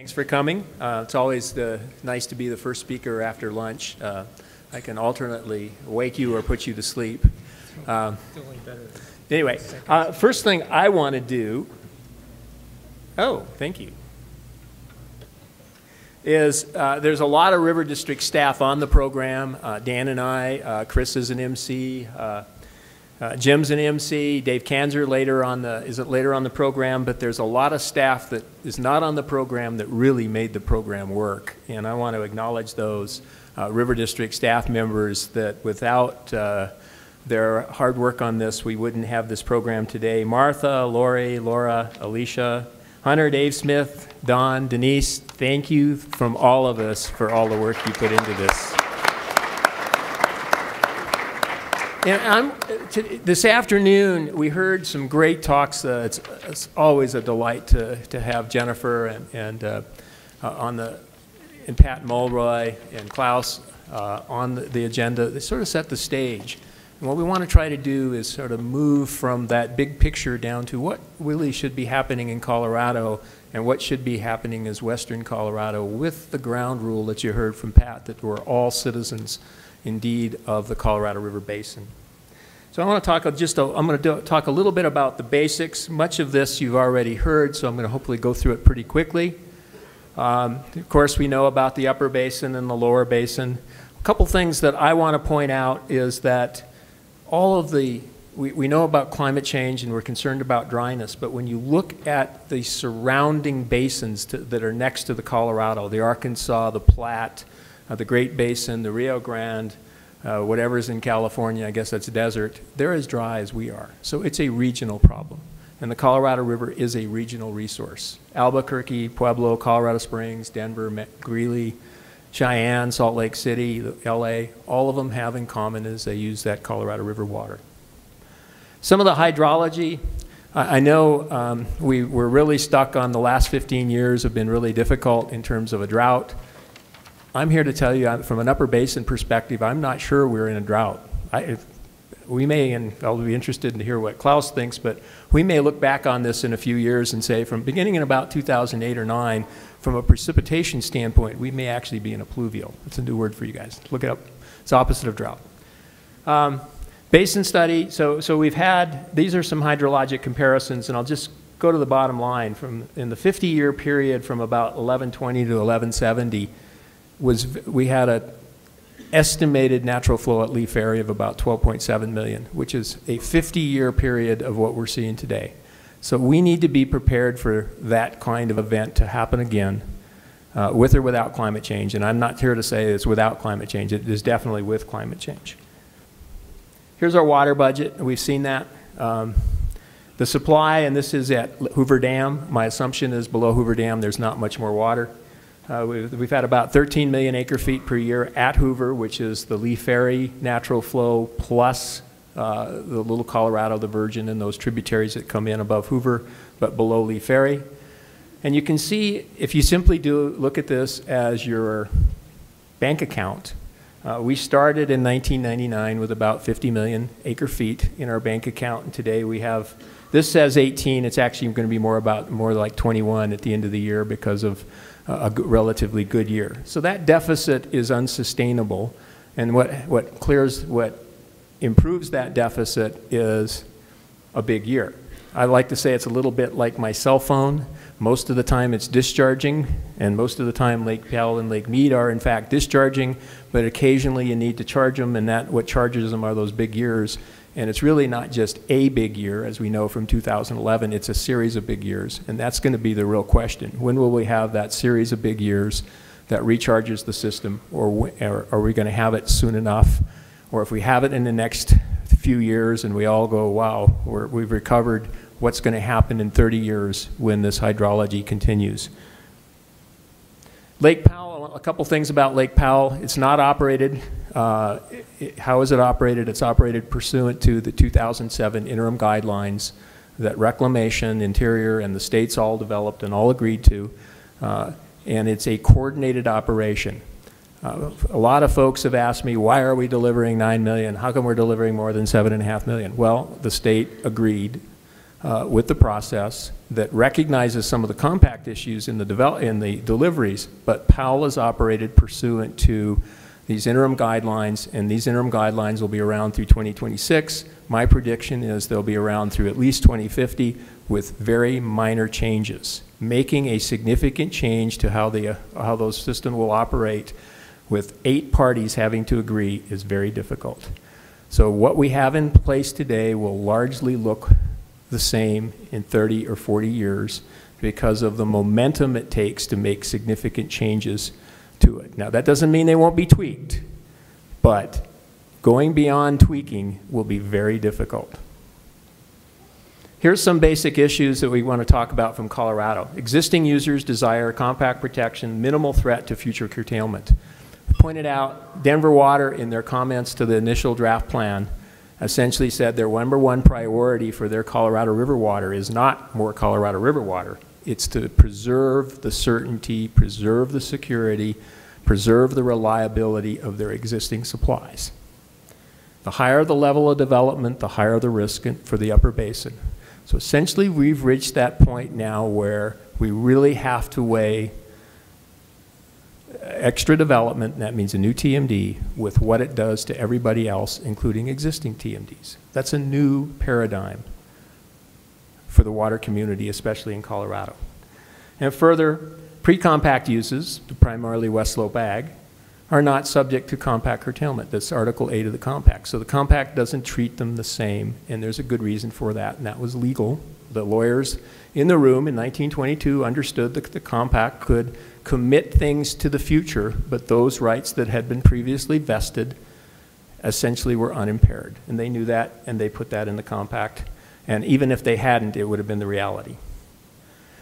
Thanks for coming. It's always nice to be the first speaker after lunch. I can alternately wake you or put you to sleep. Anyway, first thing I want to do, thank you, is there's a lot of River District staff on the program. Dan and I, Chris is an MC, Jim's an MC, Dave Kanzer later on the program, but there's a lot of staff that is not on the program that really made the program work, and I want to acknowledge those River District staff members that without their hard work on this, we wouldn't have this program today. Martha, Lori, Laura, Alicia, Hunter, Dave Smith, Don, Denise, thank you from all of us for all the work you put into this. And this afternoon, we heard some great talks. It's always a delight to have Jennifer and Pat Mulroy and Klaus on the agenda. They sort of set the stage. And what we want to try to do is sort of move from that big picture down to what really should be happening in Colorado and what should be happening as Western Colorado with the ground rule that you heard from Pat, that we're all citizens indeed of the Colorado River Basin. So I want to talk I'm going to talk a little bit about the basics. Much of this you've already heard, so I'm going to hopefully go through it pretty quickly. Of course, we know about the upper basin and the lower basin. A couple things that I want to point out is that we know about climate change and we're concerned about dryness, but when you look at the surrounding basins that are next to the Colorado, the Arkansas, the Platte, the Great Basin, the Rio Grande, whatever's in California, I guess that's desert, they're as dry as we are. So it's a regional problem. And the Colorado River is a regional resource. Albuquerque, Pueblo, Colorado Springs, Denver, Greeley, Cheyenne, Salt Lake City, LA, all of them have in common is they use that Colorado River water. Some of the hydrology, I know we're really stuck on the last 15 years have been really difficult in terms of a drought. I'm here to tell you, from an upper basin perspective, I'm not sure we're in a drought. We may, and I'll be interested to hear what Klaus thinks, but we may look back on this in a few years and say, from beginning in about 2008 or 9, from a precipitation standpoint, we may actually be in a pluvial. It's a new word for you guys. Look it up. It's opposite of drought. Basin study, so we've had, these are some hydrologic comparisons, and I'll just go to the bottom line. In the 50-year period from about 1120 to 1170, we had an estimated natural flow at leaf area of about 12.7 million, which is a 50-year period of what we're seeing today. So we need to be prepared for that kind of event to happen again, with or without climate change. And I'm not here to say it's without climate change. It is definitely with climate change. Here's our water budget. We've seen that. The supply, and this is at Hoover Dam. My assumption is below Hoover Dam there's not much more water. We've had about 13 million acre feet per year at Hoover, which is the Lee Ferry natural flow plus the Little Colorado, the Virgin, and those tributaries that come in above Hoover, but below Lee Ferry. And you can see, if you simply look at this as your bank account, we started in 1999 with about 50 million acre feet in our bank account, and today we have, this says 18, it's actually going to be more like 21 at the end of the year because of a relatively good year. So that deficit is unsustainable, and what improves that deficit is a big year. I like to say it's a little bit like my cell phone. Most of the time it's discharging, and most of the time Lake Powell and Lake Mead are in fact discharging, but occasionally you need to charge them, and what charges them are those big years. And it's really not just a big year, as we know from 2011, it's a series of big years, and that's going to be the real question. When will we have that series of big years that recharges the system, or are we going to have it soon enough? Or if we have it in the next few years and we all go, wow, we've recovered, what's going to happen in 30 years when this hydrology continues? Lake Powell, a couple things about Lake Powell. It's not operated. How is it operated? It's operated pursuant to the 2007 interim guidelines that Reclamation, Interior, and the states all developed and all agreed to. And it's a coordinated operation. A lot of folks have asked me, why are we delivering 9 million? How come we're delivering more than 7.5 million? Well, the state agreed with the process, that recognizes some of the compact issues in the deliveries, but Powell is operated pursuant to these interim guidelines, and these interim guidelines will be around through 2026. My prediction is they'll be around through at least 2050 with very minor changes. Making a significant change to how those systems will operate with 8 parties having to agree is very difficult. So what we have in place today will largely look the same in 30 or 40 years because of the momentum it takes to make significant changes to it. Now, that doesn't mean they won't be tweaked, but going beyond tweaking will be very difficult. Here's some basic issues that we want to talk about from Colorado. Existing users desire compact protection, minimal threat to future curtailment. Pointed out, Denver Water, in their comments to the initial draft plan, essentially said their #1 priority for their Colorado River water is not more Colorado River water. It's to preserve the certainty, preserve the security, preserve the reliability of their existing supplies. The higher the level of development, the higher the risk for the upper basin. So essentially, we've reached that point now where we really have to weigh extra development, and that means a new TMD, with what it does to everybody else, including existing TMDs. That's a new paradigm for the water community, especially in Colorado. And further, pre-compact uses, primarily West Slope Ag, are not subject to compact curtailment. That's Article 8 of the compact. So the compact doesn't treat them the same, and there's a good reason for that, and that was legal. The lawyers in the room in 1922 understood that the compact could commit things to the future, but those rights that had been previously vested essentially were unimpaired. And they knew that, and they put that in the compact. And even if they hadn't, it would have been the reality.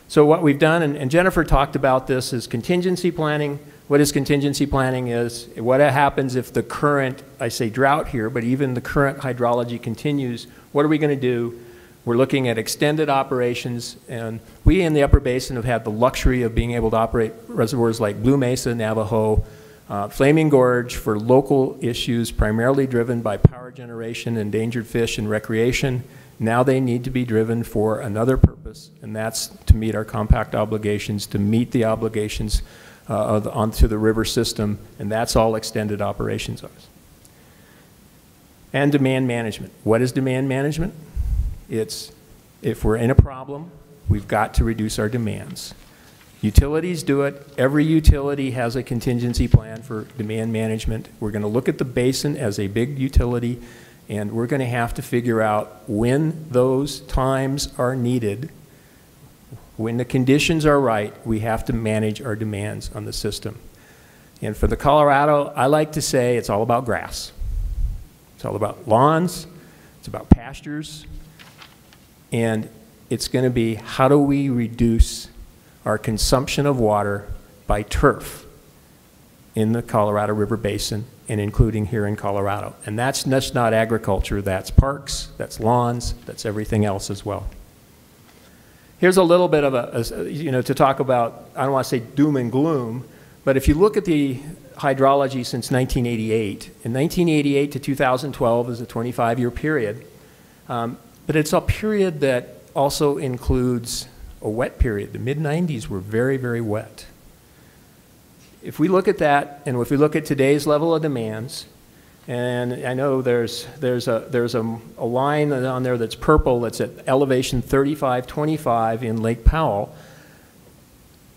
So what we've done, and Jennifer talked about this, is contingency planning. What is contingency planning is what happens if the current, I say drought here, but even the current hydrology continues. What are we going to do? We're looking at extended operations, and we in the upper basin have had the luxury of being able to operate reservoirs like Blue Mesa, Navajo, Flaming Gorge for local issues primarily driven by power generation, endangered fish, and recreation. Now they need to be driven for another purpose, and that's to meet our compact obligations, to meet the obligations onto the river system, and that's all extended operations are. And demand management. What is demand management? It's if we're in a problem, we've got to reduce our demands. Utilities do it. Every utility has a contingency plan for demand management. We're going to look at the basin as a big utility, and we're going to have to figure out when those times are needed, when the conditions are right, we have to manage our demands on the system. And for the Colorado, I like to say it's all about grass. It's all about lawns. It's about pastures. And it's going to be how do we reduce our consumption of water by turf in the Colorado River Basin and including here in Colorado. And that's not agriculture, that's parks, that's lawns, that's everything else as well. Here's a little bit of to talk about, I don't want to say doom and gloom, but if you look at the hydrology since 1988, in 1988 to 2012 is a 25-year period. But it's a period that also includes a wet period. The mid-90s were very, very wet. If we look at that, and if we look at today's level of demands, and I know there's a line on there that's purple that's at elevation 3525 in Lake Powell.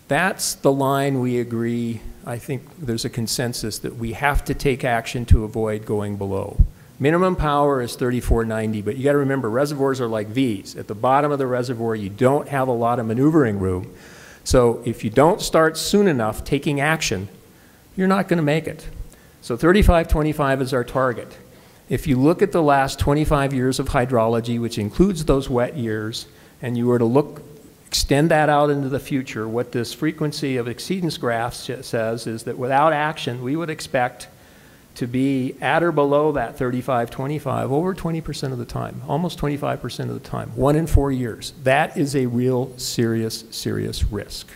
That's the line we agree, I think there's a consensus that we have to take action to avoid going below. Minimum power is 3490, but you got to remember reservoirs are like V's. At the bottom of the reservoir, you don't have a lot of maneuvering room. So if you don't start soon enough taking action, you're not going to make it. So 3525 is our target. If you look at the last 25 years of hydrology, which includes those wet years, and you were to extend that out into the future, what this frequency of exceedance graph says is that without action, we would expect to be at or below that 3525 over 20% of the time, almost 25% of the time, 1 in 4 years. That is a real serious, serious risk.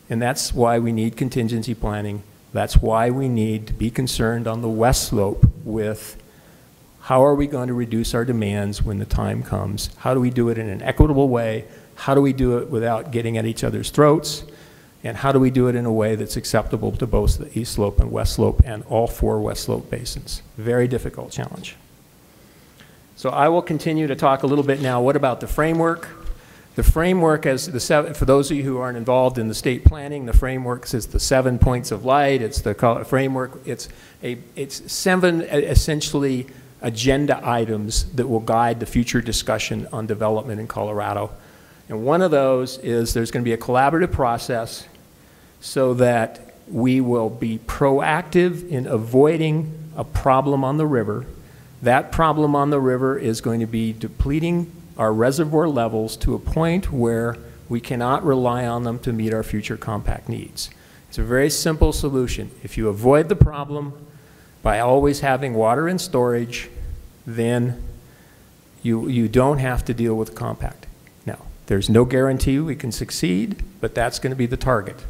And that's why we need contingency planning. That's why we need to be concerned on the west slope with How are we going to reduce our demands when the time comes? How do we do it in an equitable way? How do we do it without getting at each other's throats? And how do we do it in a way that's acceptable to both the East Slope and West Slope and all 4 West Slope basins? Very difficult challenge. So I will continue to talk a little bit now. What about the framework? The framework, for those of you who aren't involved in the state planning, the framework is the 7 points of light. It's the framework. It's 7 essentially agenda items that will guide the future discussion on development in Colorado. And one of those is there's going to be a collaborative process so that we will be proactive in avoiding a problem on the river. That problem on the river is going to be depleting our reservoir levels to a point where we cannot rely on them to meet our future compact needs. It's a very simple solution. If you avoid the problem by always having water in storage, then you don't have to deal with compact. Now, there's no guarantee we can succeed, but that's going to be the target.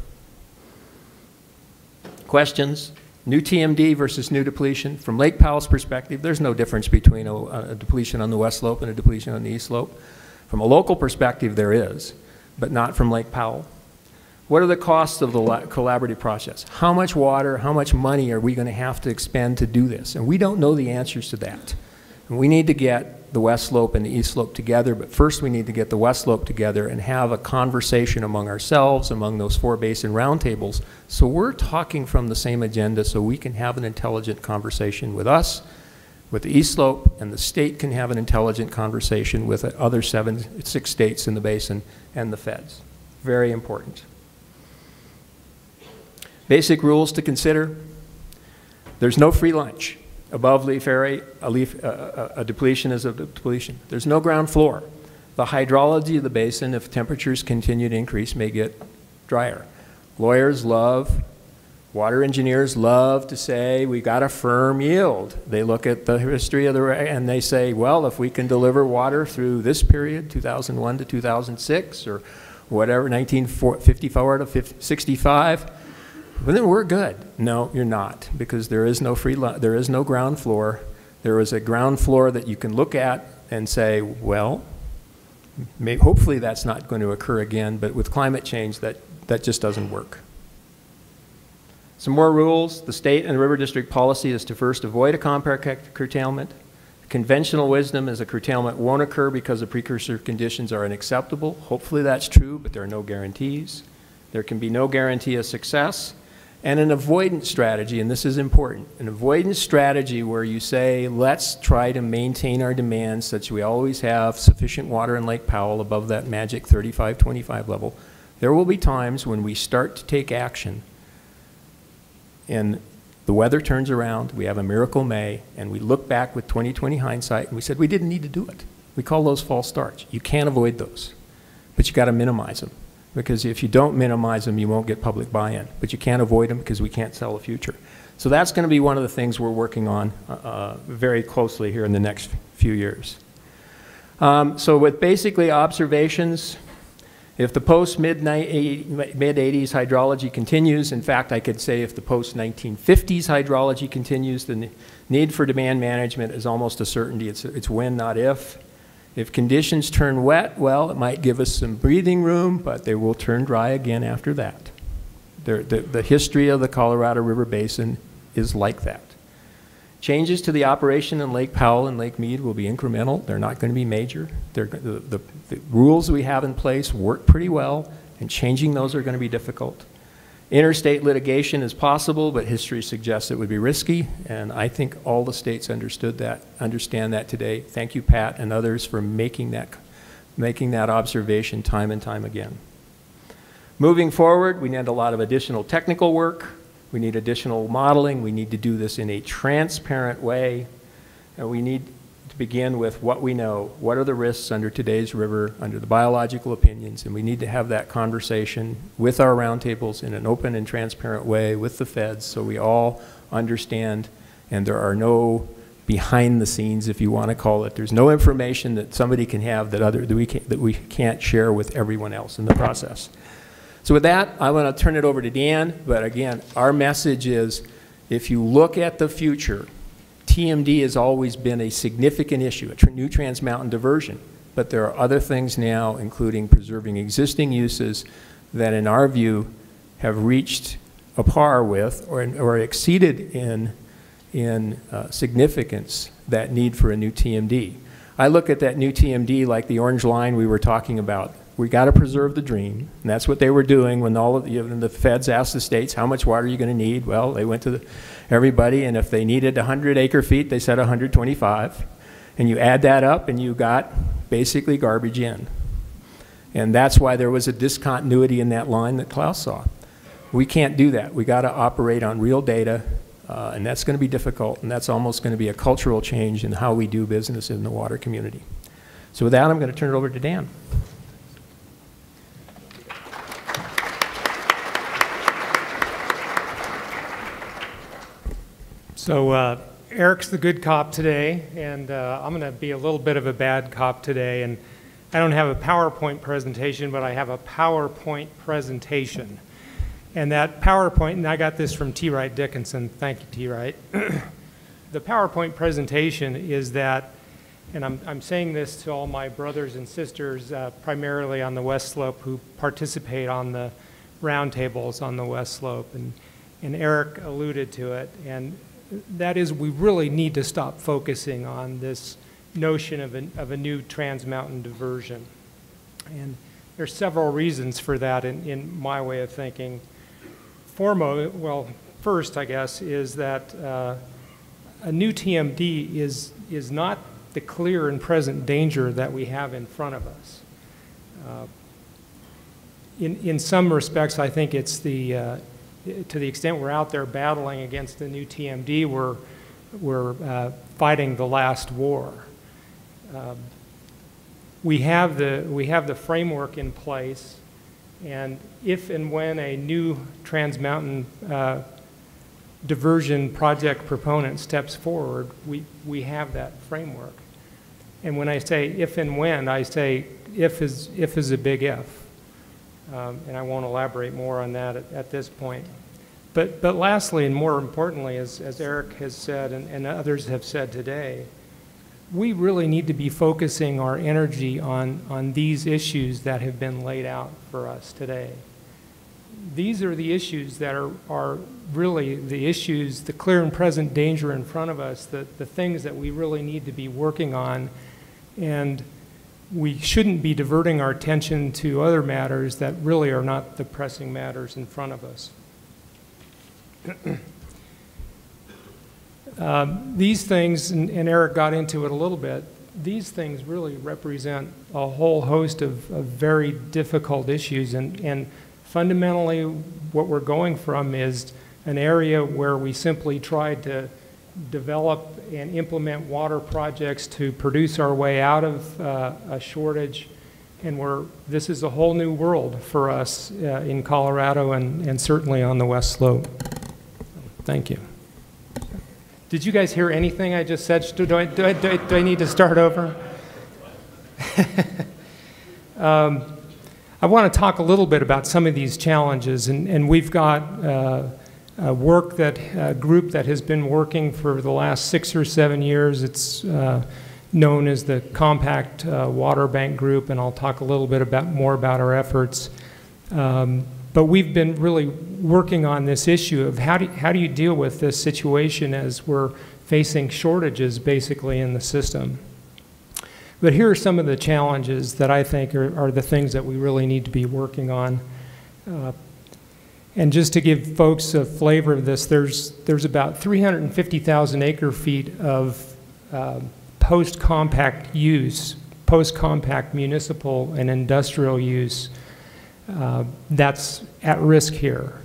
Questions? New TMD versus new depletion. From Lake Powell's perspective, there's no difference between a depletion on the West Slope and a depletion on the East Slope. From a local perspective, there is, but not from Lake Powell. What are the costs of the collaborative process? How much water, how much money are we going to have to expend to do this? And we don't know the answers to that. And we need to get the West Slope and the East Slope together, but first we need to get the West Slope together and have a conversation among ourselves, among those 4 basin roundtables, so we're talking from the same agenda so we can have an intelligent conversation with us, with the East Slope, and the state can have an intelligent conversation with the other 6 states in the basin and the feds. Very important. Basic rules to consider. There's no free lunch. Above leaf area, a depletion is a depletion. There's no ground floor. The hydrology of the basin, if temperatures continue to increase, may get drier. Lawyers love, water engineers love to say, we got a firm yield. They look at the history of and they say, well, if we can deliver water through this period, 2001 to 2006, or whatever, 1954 to 65, well, then we're good. No, you're not, because there is no there is no ground floor. There is a ground floor that you can look at and say, well, hopefully that's not going to occur again, but with climate change, that just doesn't work. Some more rules. The state and river district policy is to first avoid a compact curtailment. Conventional wisdom is a curtailment won't occur because the precursor conditions are unacceptable. Hopefully that's true, but there are no guarantees. There can be no guarantee of success. And an avoidance strategy, and this is important, an avoidance strategy where you say, let's try to maintain our demands such we always have sufficient water in Lake Powell above that magic 35-25 level. There will be times when we start to take action and the weather turns around, we have a miracle May, and we look back with 20/20 hindsight and we said we didn't need to do it. We call those false starts. You can't avoid those, but you got to minimize them. Because if you don't minimize them, you won't get public buy-in. But you can't avoid them because we can't sell the future. So that's going to be one of the things we're working on very closely here in the next few years. So with basically observations, if the post-mid-80s hydrology continues, in fact, I could say if the post-1950s hydrology continues, the need for demand management is almost a certainty. It's when, not if. If conditions turn wet, well, it might give us some breathing room, but they will turn dry again after that. The history of the Colorado River Basin is like that. Changes to the operation in Lake Powell and Lake Mead will be incremental. They're not going to be major. The rules we have in place work pretty well, and changing those are going to be difficult. Interstate litigation is possible, but history suggests it would be risky, and I think all the states understand that today. Thank you, Pat, and others for making that observation time and time again. Moving forward, we need a lot of additional technical work. We need additional modeling. We need to do this in a transparent way, and we need to begin with what we know. What are the risks under today's river, under the biological opinions, and we need to have that conversation with our roundtables in an open and transparent way with the feds so we all understand, and there are no behind the scenes, if you want to call it. There's no information that somebody can have that we can't share with everyone else in the process. So with that, I want to turn it over to Dan, but again, our message is if you look at the future, TMD has always been a significant issue, a new Transmountain Diversion. But there are other things now, including preserving existing uses, that in our view have reached a par with or exceeded in significance that need for a new TMD. I look at that new TMD like the orange line we were talking about. We got to preserve the dream, and that's what they were doing when all of the feds asked the states, how much water are you going to need? Well, they went to everybody, and if they needed 100 acre-feet, they said 125. And you add that up, and you got basically garbage in. And that's why there was a discontinuity in that line that Klaus saw. We can't do that. We got to operate on real data, and that's going to be difficult, and that's almost going to be a cultural change in how we do business in the water community. So with that, I'm going to turn it over to Dan. So Eric's the good cop today, and I'm going to be a little bit of a bad cop today. And I don't have a PowerPoint presentation, but I have a PowerPoint presentation. And that PowerPoint, and I got this from T. Wright Dickinson. Thank you, T. Wright. The PowerPoint presentation is that, and I'm saying this to all my brothers and sisters, primarily on the West Slope, who participate on the roundtables on the West Slope. And Eric alluded to it. And that is, we really need to stop focusing on this notion of a new Transmountain Diversion. And there's several reasons for that in my way of thinking. First, I guess, is that a new TMD is not the clear and present danger that we have in front of us. In some respects, I think it's to the extent we're out there battling against the new TMD, we're fighting the last war. We have the framework in place, and if and when a new Transmountain Diversion project proponent steps forward, we have that framework. And when I say if and when, I say if is a big if. And I won't elaborate more on that at this point. But lastly, and more importantly, as Eric has said and others have said today, we really need to be focusing our energy on these issues that have been laid out for us today. These are the issues that are really the issues, the clear and present danger in front of us, the things that we really need to be working on. And we shouldn't be diverting our attention to other matters that really are not the pressing matters in front of us. These things, and Eric got into it a little bit, these things really represent a whole host of very difficult issues, and fundamentally what we're going from is an area where we simply tried to develop and implement water projects to produce our way out of a shortage, and this is a whole new world for us in Colorado and certainly on the West Slope. Thank you. Did you guys hear anything I just said? Do I need to start over? I want to talk a little bit about some of these challenges, and we've got a group that has been working for the last 6 or 7 years. It's known as the Compact Water Bank Group, and I'll talk a little bit more about our efforts. But we've been really working on this issue of how do you deal with this situation as we're facing shortages basically in the system. But here are some of the challenges that I think are the things that we really need to be working on. And just to give folks a flavor of this, there's about 350,000 acre-feet of post-compact use, post-compact municipal and industrial use that's at risk here.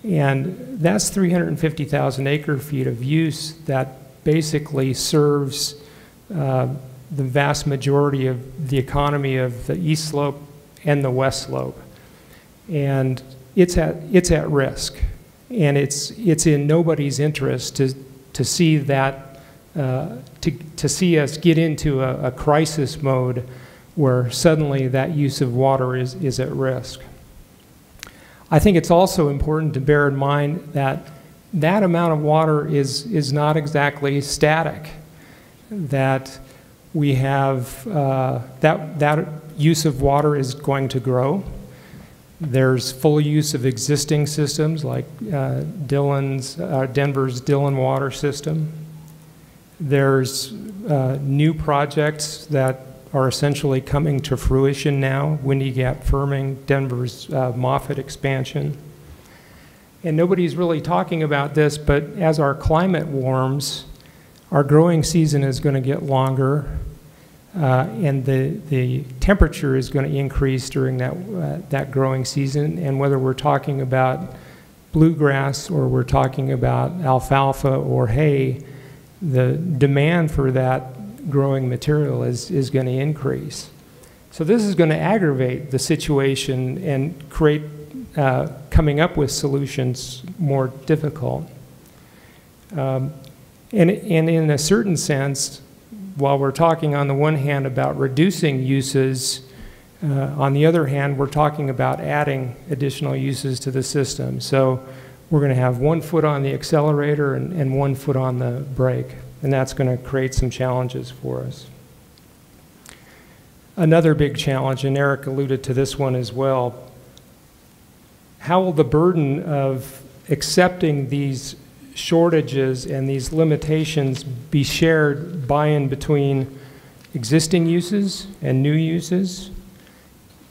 And that's 350,000 acre-feet of use that basically serves the vast majority of the economy of the East Slope and the West Slope. And it's at risk. And it's in nobody's interest to see that, to see us get into a crisis mode where suddenly that use of water is at risk. I think it's also important to bear in mind that that amount of water is not exactly static. That we have, that use of water is going to grow. There's full use of existing systems like Denver's Dillon water system. There's new projects that are essentially coming to fruition now, Windy Gap firming, Denver's Moffett expansion. And nobody's really talking about this, but as our climate warms, our growing season is going to get longer, and the temperature is going to increase during that growing season. And whether we're talking about bluegrass or we're talking about alfalfa or hay, the demand for that growing material is going to increase. So this is going to aggravate the situation and create coming up with solutions more difficult. And in a certain sense, while we're talking on the one hand about reducing uses, on the other hand, we're talking about adding additional uses to the system. So we're going to have 1 foot on the accelerator and 1 foot on the brake, and that's going to create some challenges for us. Another big challenge, and Eric alluded to this one as well, how will the burden of accepting these shortages and these limitations be shared by and between existing uses and new uses,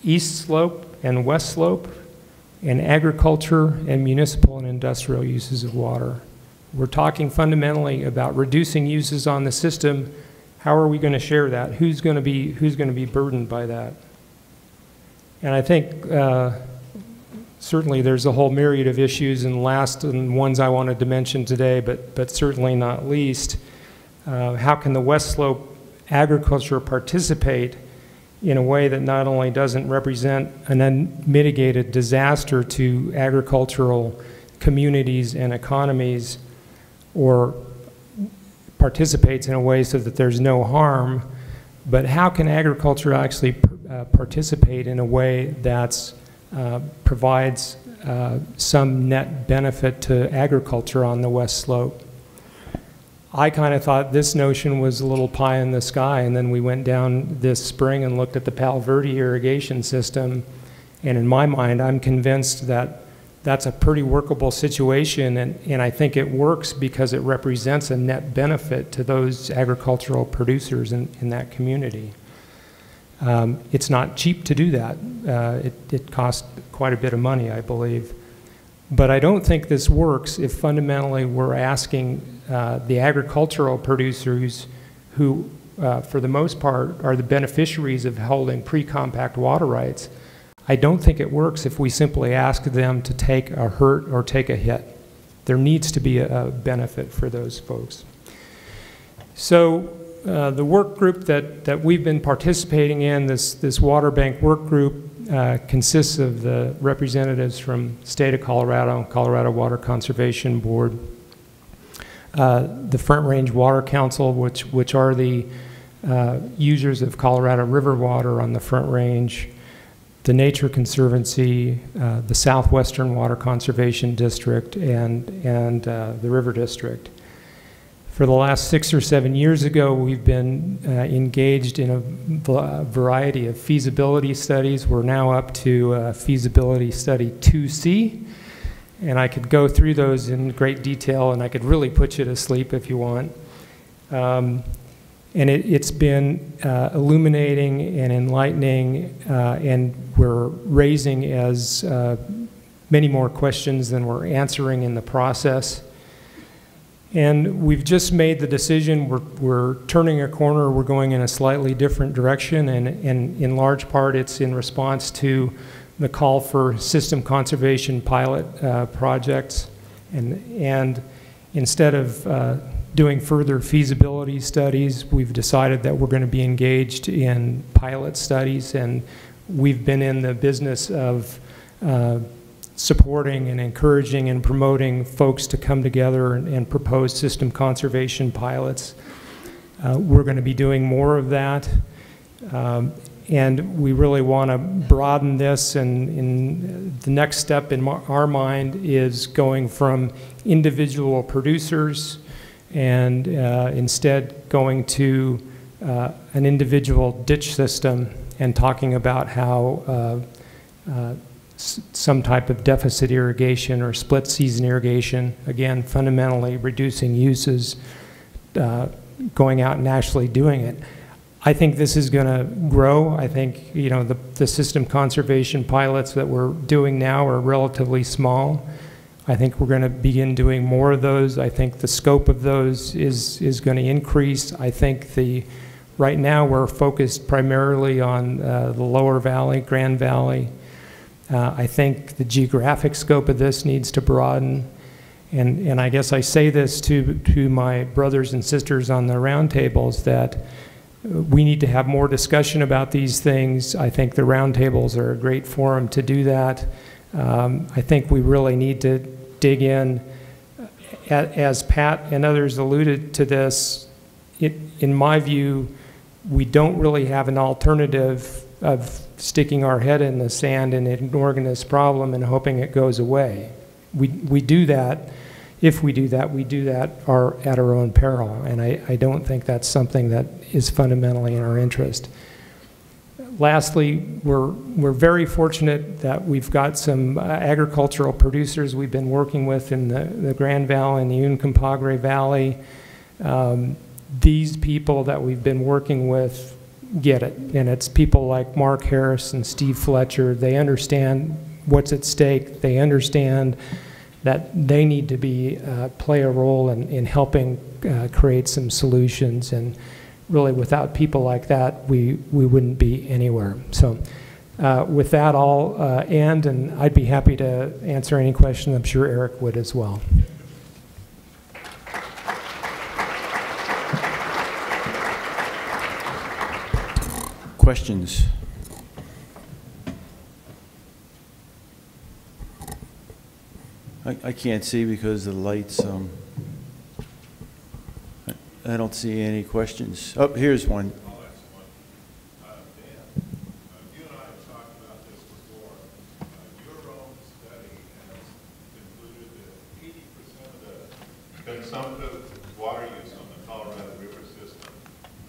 east slope and west slope, and agriculture and municipal and industrial uses of water? We're talking fundamentally about reducing uses on the system. How are we going to share that? Who's going to be burdened by that? And I think certainly there's a whole myriad of issues, and last and ones I wanted to mention today, but certainly not least, how can the West Slope agriculture participate in a way that not only doesn't represent an unmitigated disaster to agricultural communities and economies, or participates in a way so that there's no harm, but how can agriculture actually participate in a way that's provides some net benefit to agriculture on the West Slope? I kind of thought this notion was a little pie in the sky, and then we went down this spring and looked at the Palo Verde irrigation system, and in my mind, I'm convinced that that's a pretty workable situation, and I think it works because it represents a net benefit to those agricultural producers in that community. It's not cheap to do that. It costs quite a bit of money, I believe. But I don't think this works if fundamentally we're asking the agricultural producers who, for the most part, are the beneficiaries of holding pre-compact water rights. I don't think it works if we simply ask them to take a hurt or take a hit. There needs to be a benefit for those folks. So the work group that we've been participating in, this water bank work group, consists of the representatives from state of Colorado, Colorado Water Conservation Board, the Front Range Water Council, which are the users of Colorado River water on the Front Range, the Nature Conservancy, the Southwestern Water Conservation District, and the River District. For the last 6 or 7 years ago, we've been engaged in a variety of feasibility studies. We're now up to feasibility study 2C, and I could go through those in great detail, and I could really put you to sleep if you want. And it's been illuminating and enlightening, and we're raising as many more questions than we're answering in the process. And we've just made the decision, we're turning a corner, we're going in a slightly different direction, and in large part it's in response to the call for system conservation pilot projects. And instead of doing further feasibility studies, we've decided that we're going to be engaged in pilot studies, and we've been in the business of supporting and encouraging and promoting folks to come together and propose system conservation pilots. We're going to be doing more of that. And we really want to broaden this, and the next step in our mind is going from individual producers and instead going to an individual ditch system and talking about how some type of deficit irrigation or split season irrigation, again, fundamentally reducing uses, going out and actually doing it. I think this is going to grow. I think, you know, the system conservation pilots that we're doing now are relatively small. I think we're going to begin doing more of those. I think the scope of those is going to increase. I think right now we're focused primarily on the lower valley, Grand Valley. I think the geographic scope of this needs to broaden. And I guess I say this to my brothers and sisters on the roundtables, that we need to have more discussion about these things. I think the roundtables are a great forum to do that. I think we really need to dig in. As Pat and others alluded to this, in my view, we don't really have an alternative of sticking our head in the sand and ignoring this problem and hoping it goes away. We do that. If we do that, we do that at our own peril, and I don't think that's something that is fundamentally in our interest. Lastly, we're very fortunate that we've got some agricultural producers we've been working with in the Grand Valley and the Uncompahgre Valley. These people that we've been working with get it, and it's people like Mark Harris and Steve Fletcher. They understand what's at stake. They understand that they need to play a role in helping create some solutions, and really without people like that, we wouldn't be anywhere. So with that, I'll end, and I'd be happy to answer any question. I'm sure Eric would as well. Questions? I can't see because of the lights. I don't see any questions. Oh, here's one. I'll ask one. Dan, you and I have talked about this before. Your own study has concluded that 80% of the consumptive water use on the Colorado River system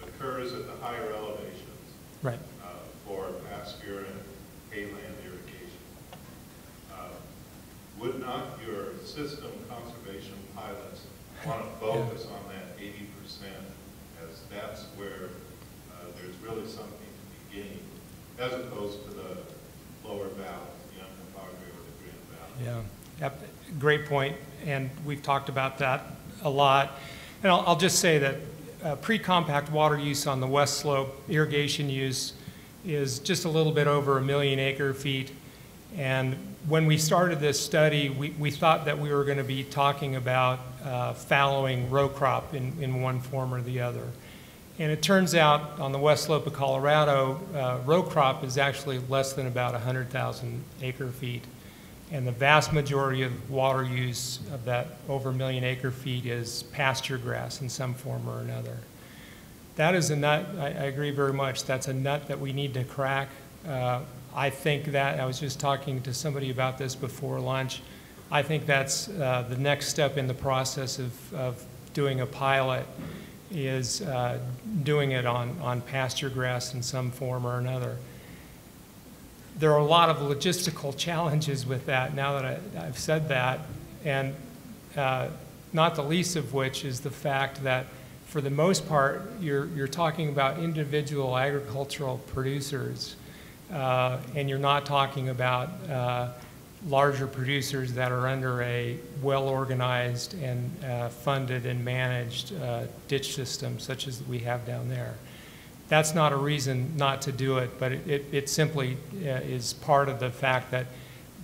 occurs at the higher elevations. Right. For pasture and hayland irrigation. Would not your system conservation pilots want to focus on that 80%, as that's where there's really something to be gained, as opposed to the lower valley, the Uncompahgre or the Grand Valley? Yeah, yep. Great point, and we've talked about that a lot. And I'll just say that pre-compact water use on the west slope, irrigation use, is just a little bit over 1 million acre feet. And when we started this study, we thought that we were going to be talking about fallowing row crop in one form or the other. And it turns out on the west slope of Colorado, row crop is actually less than about 100,000 acre feet. And the vast majority of water use of that over 1 million acre feet is pasture grass in some form or another. That is a nut, I agree very much, that's a nut that we need to crack. I think that, I was just talking to somebody about this before lunch, I think that's the next step in the process of doing a pilot, is doing it on pasture grass in some form or another. There are a lot of logistical challenges with that now that I've said that, and not the least of which is the fact that for the most part, you're talking about individual agricultural producers, and you're not talking about larger producers that are under a well-organized and funded and managed ditch system such as we have down there. That's not a reason not to do it, but it simply is part of the fact that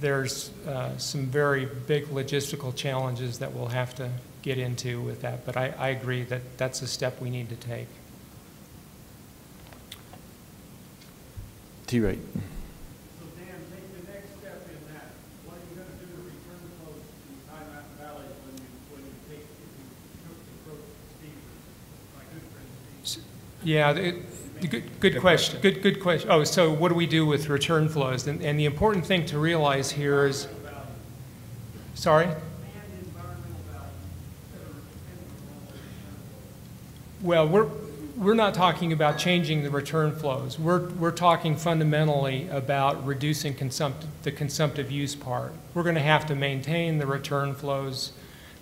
there's some very big logistical challenges that we'll have to get into with that. But I agree that that's a step we need to take. T-Right. So Dan, take the next step in that. What are you going to do to return close to these high mountain valleys when you take, if you took the approach to Steve, my good friend Steve? Yeah, Good question. Good question. Oh, so what do we do with return flows? And the important thing to realize here is, sorry? Well, we're not talking about changing the return flows. We're talking fundamentally about reducing the consumptive use part. We're going to have to maintain the return flows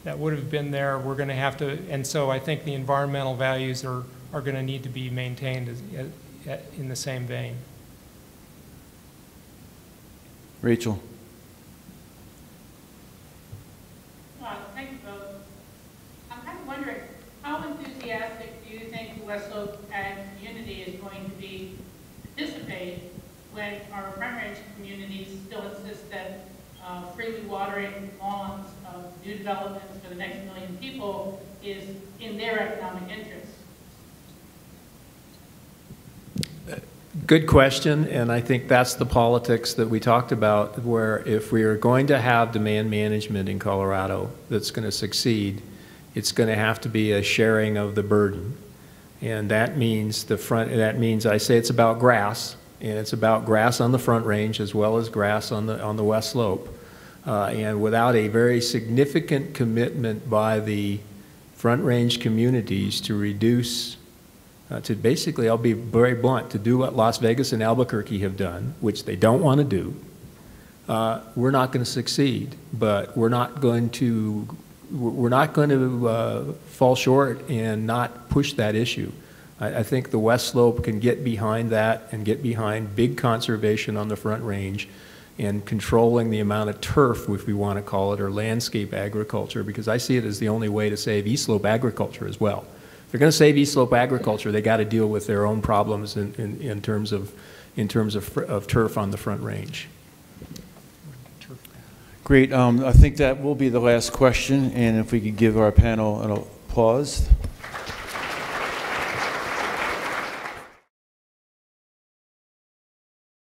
that would have been there. We're going to have to, and so I think the environmental values are going to need to be maintained in the same vein. Rachel. Thank you both. I'm kind of wondering, how enthusiastic do you think the West Slope ag community is going to be to participate when our Front Range communities still insist that freely watering lawns of new developments for the next million people is in their economic interest? Good question, and I think that's the politics that we talked about, where if we are going to have demand management in Colorado that's going to succeed, it's going to have to be a sharing of the burden. And that means I say it's about grass, and it's about grass on the Front Range as well as grass on the West Slope. And without a very significant commitment by the Front Range communities to reduce to basically, I'll be very blunt, to do what Las Vegas and Albuquerque have done, which they don't want to do, we're not going to succeed. But we're not going to fall short and not push that issue. I think the West Slope can get behind that and get behind big conservation on the Front Range and controlling the amount of turf, if we want to call it, or landscape agriculture, because I see it as the only way to save East Slope agriculture as well. If they're going to save East Slope agriculture, they got to deal with their own problems in terms of turf on the Front Range. Great. I think that will be the last question, and if we could give our panel an applause.